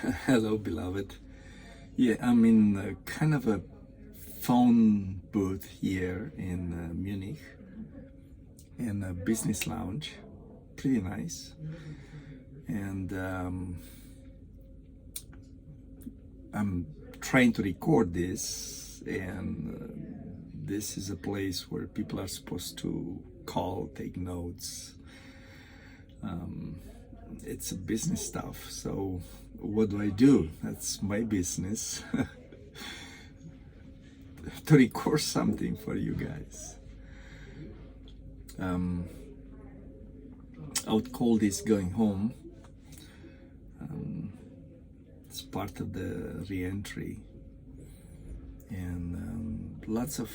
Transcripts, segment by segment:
Hello, beloved. Yeah, I'm in kind of a phone booth here in Munich in a business lounge. Pretty nice. And I'm trying to record this, and this is a place where people are supposed to call, take notes. It's a business stuff, so what do? That's my business. To record something for you guys. I would call this going home. It's part of the re-entry, and lots of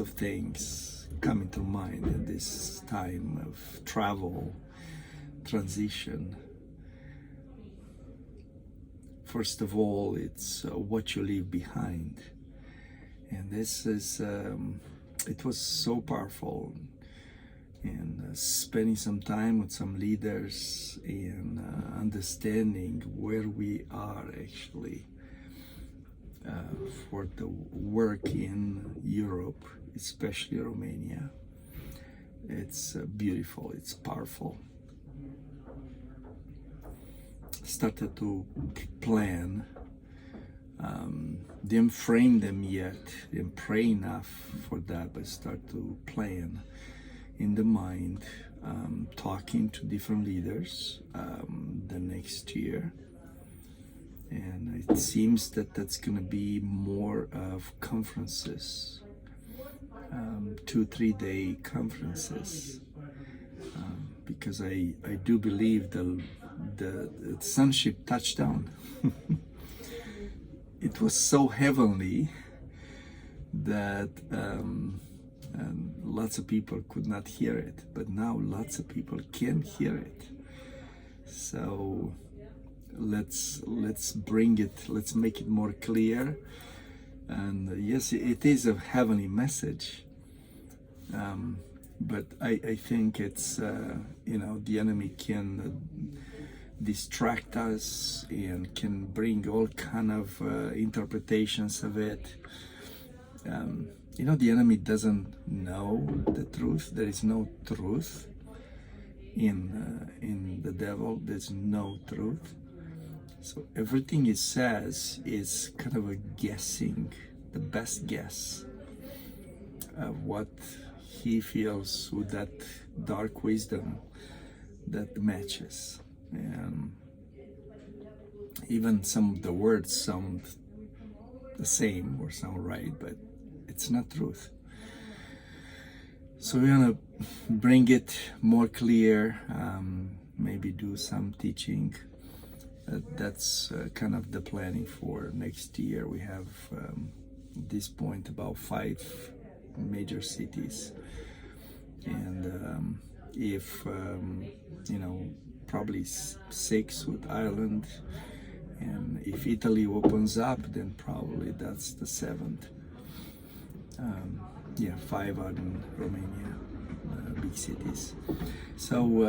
things come into mind in this time of travel, transition. First of all, it's what you leave behind. And this is, it was so powerful. And spending some time with some leaders and understanding where we are actually for the work in Europe, especially Romania. It's beautiful, it's powerful. Started to plan. Didn't frame them yet, didn't pray enough for that, but start to plan in the mind, talking to different leaders the next year. And it seems that that's going to be more of conferences, 2-3 day conferences, because I do believe the sonship touchdown. It was so heavenly that and lots of people could not hear it, but now lots of people can hear it. So let's bring it, let's make it more clear. And yes, it is a heavenly message, but I think it's the enemy can distract us and can bring all kind of interpretations of it. The enemy doesn't know the truth. There is no truth in the devil. There's no truth. So everything he says is kind of a guessing, the best guess of what he feels with that dark wisdom that matches. And even some of the words sound the same or sound right, but it's not truth. So we're gonna bring it more clear, maybe do some teaching. That's kind of the planning for next year. We have at this point about 5 major cities, and if probably 6 with Ireland, and if Italy opens up, then probably that's the 7th. 5 are in Romania, big cities. So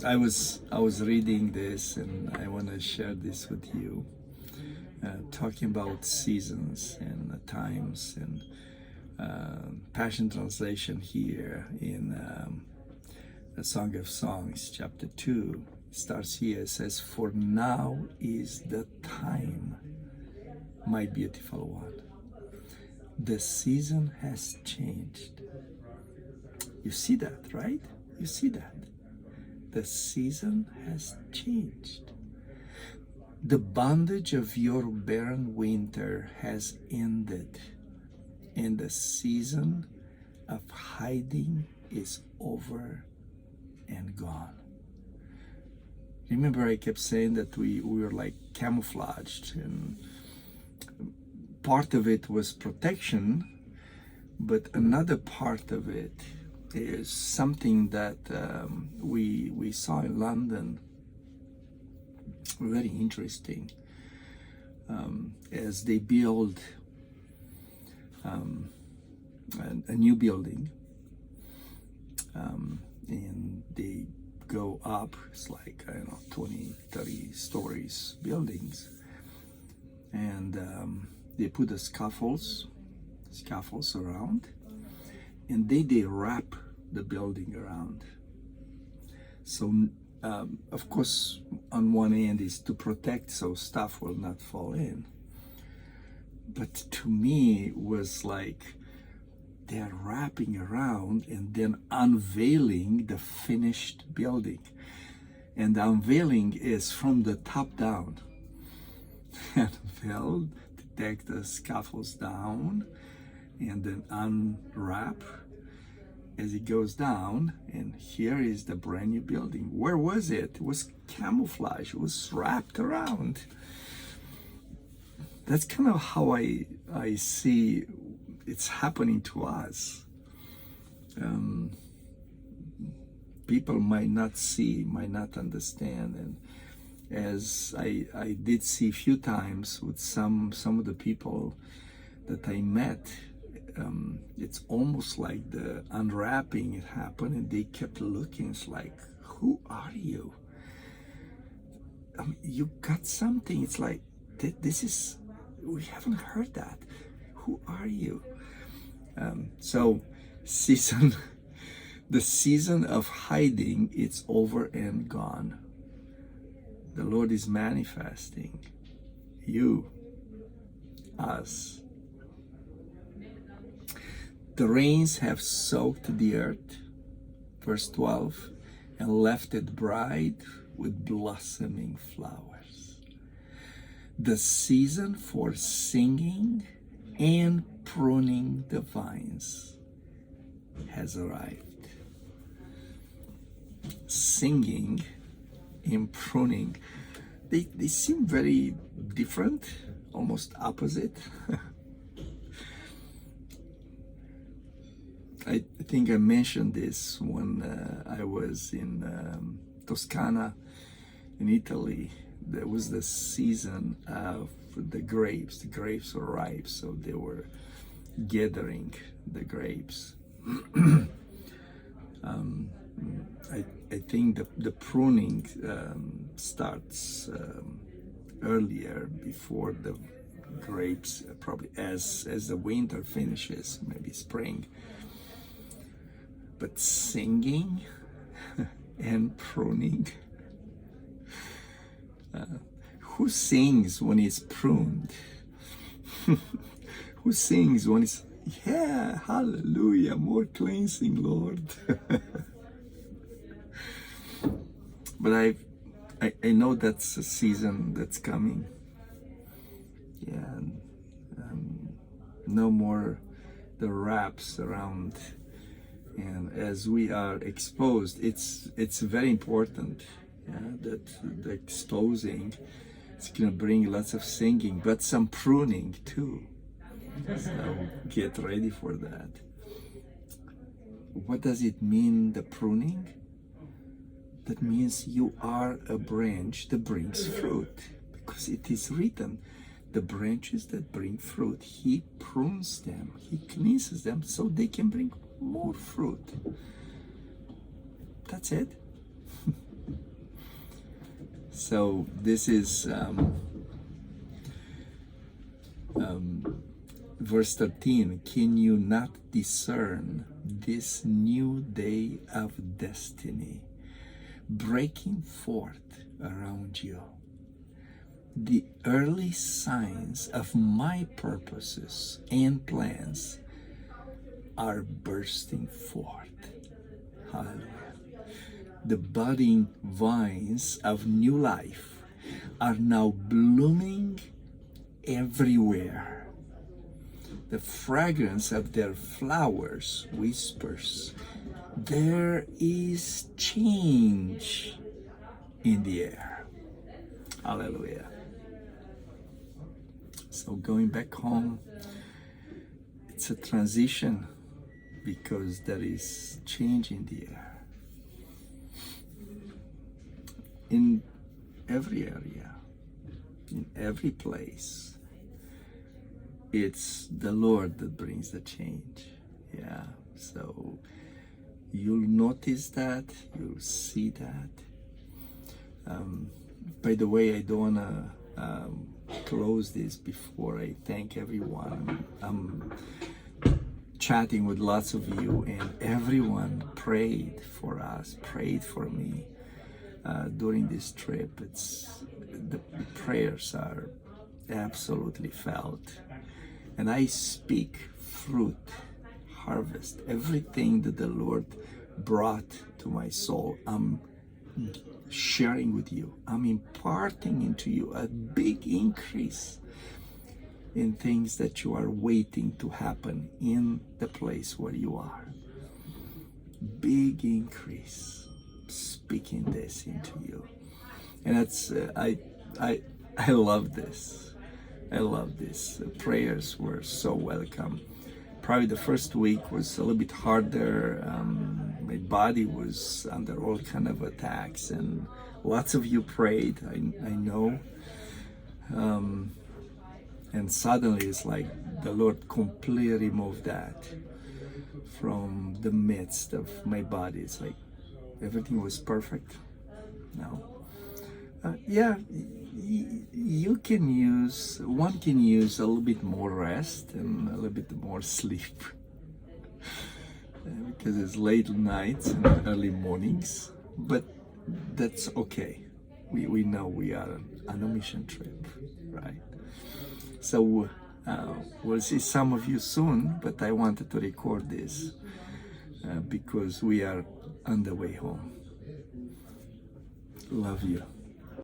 I was reading this, and I want to share this with you, talking about seasons and times, and Passion Translation here in the Song of Songs, chapter 2, starts here. It says, "For now is the time, my beautiful one. The season has changed." You see that, right? You see that? The season has changed. The bondage of your barren winter has ended, and the season of hiding is over and gone. Remember, I kept saying that we were like camouflaged, and part of it was protection, but another part of it is something that we saw in London, very interesting, as they build a new building, and they go up. It's like, I don't know, 20, multi stories buildings, and they put the scaffolds around, and they wrap the building around. So of course, on one end is to protect so stuff will not fall in. But to me, it was like they're wrapping around and then unveiling the finished building. And the unveiling is from the top down. Unveil, to take the scaffolds down, and then unwrap as it goes down, and here is the brand new building. Where was it? It was camouflage. It was wrapped around. That's kind of how I see it's happening to us. People might not see, might not understand, and as I did see a few times with some of the people that I met, it's almost like the unwrapping happened, and they kept looking. It's like, who are you? You got something. It's like, this is, we haven't heard that. Who are you? So the season of hiding, it's over and gone. The Lord is manifesting you, us. The rains have soaked the earth, verse 12, and left it bright with blossoming flowers. The season for singing and pruning the vines has arrived. Singing and pruning, they seem very different, almost opposite. I think I mentioned this when I was in Toscana, in Italy. There was the season of the grapes. The grapes were ripe, so they were gathering the grapes. I think the pruning starts earlier, before the grapes, probably as the winter finishes, maybe spring. But singing and pruning, who sings when it's pruned? Who sings when it's, yeah, hallelujah, more cleansing, Lord? But I know that's a season that's coming. Yeah, no more the wraps around. And as we are exposed, it's very important, that the exposing is going to bring lots of singing, but some pruning too. So get ready for that. What does it mean, the pruning? That means you are a branch that brings fruit, because it is written, the branches that bring fruit, He prunes them, He cleanses them so they can bring more fruit. That's it. So this is verse 13. Can you not discern this new day of destiny breaking forth around you? The early signs of my purposes and plans are bursting forth. Hallelujah. The budding vines of new life are now blooming everywhere. The fragrance of their flowers whispers, there is change in the air. Hallelujah. So going back home, it's a transition, because there is change in the air. In every area, in every place, it's the Lord that brings the change. Yeah, so you'll notice that, you'll see that. By the way, I don't want to close this before I thank everyone. I'm chatting with lots of you, and everyone prayed for us, prayed for me during this trip. The prayers are absolutely felt, and I speak fruit, harvest, everything that the Lord brought to my soul. I'm sharing with you. I'm imparting into you a big increase in things that you are waiting to happen in the place where you are. Big increase. Speaking this into you, and that's I love this. I love this. The prayers were so welcome. Probably the first week was a little bit harder. My body was under all kind of attacks, and lots of you prayed. I know. And suddenly it's like the Lord completely removed that from the midst of my body. It's like everything was perfect now. One can use a little bit more rest and a little bit more sleep because it's late nights and early mornings, but that's okay. We know we are on a mission trip, right? So we'll see some of you soon, but I wanted to record this because we are on the way home. Love you.